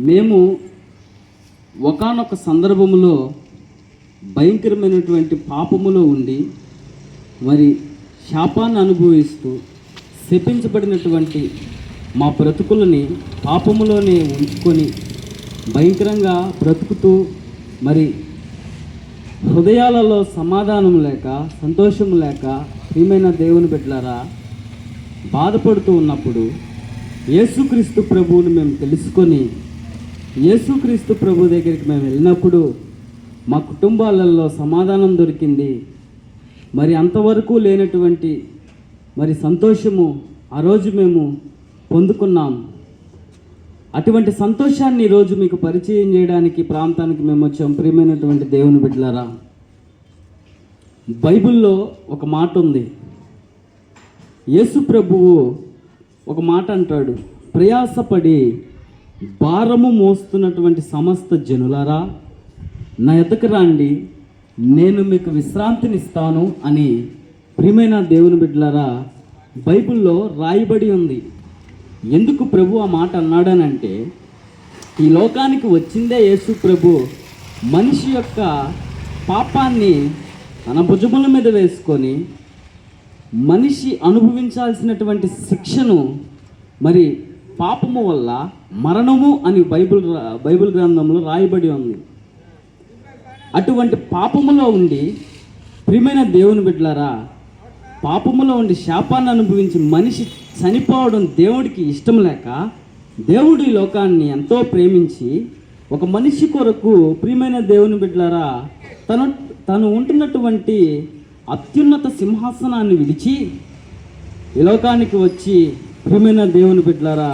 మేము ఒకానొక సందర్భంలో భయంకరమైనటువంటి పాపములో ఉండి మరి శాపాన్ని అనుభవిస్తూ శపించబడినటువంటి మా బ్రతుకులని పాపములోనే ఉంచుకొని భయంకరంగా బ్రతుకుతూ మరి హృదయాలలో సమాధానం లేక సంతోషం లేక ప్రియమైన దేవుని బిడ్డలారా బాధపడుతూ ఉన్నప్పుడు యేసుక్రీస్తు ప్రభువుని మేము తెలుసుకొని యేసుక్రీస్తు ప్రభు దగ్గరికి మేము వెళ్ళినప్పుడు మా కుటుంబాలలో సమాధానం దొరికింది. మరి అంతవరకు లేనటువంటి మరి సంతోషము ఆ రోజు మేము పొందుకున్నాం. అటువంటి సంతోషాన్ని ఈరోజు మీకు పరిచయం చేయడానికి ప్రాంతానికి మేము వచ్చాం. ప్రియమైనటువంటి దేవుని బిడ్డలారా, బైబిల్లో ఒక మాట ఉంది. యేసు ప్రభువు ఒక మాట అంటాడు, ప్రయాసపడి భారము మోస్తున్నటువంటి సమస్త జనులారా నా ఎద్దకు రండి, నేను మీకు విశ్రాంతినిస్తాను అని ప్రియమైన దేవుని బిడ్డలారా బైబిల్లో రాయబడి ఉంది. ఎందుకు ప్రభు ఆ మాట అన్నాడనంటే, ఈ లోకానికి వచ్చిందే యేసు ప్రభు మనిషి యొక్క పాపాన్ని తన భుజముల మీద వేసుకొని మనిషి అనుభవించాల్సినటువంటి శిక్షను మరి పాపము వల్ల మరణము అని బైబిల్ గ్రంథంలో రాయబడి ఉంది. అటువంటి పాపములో ఉండి ప్రియమైన దేవుని బిడ్డలారా, పాపములో ఉండి శాపాన్ని అనుభవించి మనిషి చనిపోవడం దేవుడికి ఇష్టం లేక దేవుడు ఈ లోకాన్ని ఎంతో ప్రేమించి ఒక మనిషి కొరకు ప్రియమైన దేవుని బిడ్డలారా తను ఉంటున్నటువంటి అత్యున్నత సింహాసనాన్ని విడిచి ఈ లోకానికి వచ్చి ప్రియమైన దేవుని బిడ్డలారా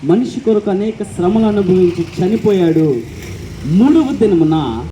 మనిషి కొరకు అనేక శ్రమలు అనుభవించి చనిపోయాడు. 3వ దినమున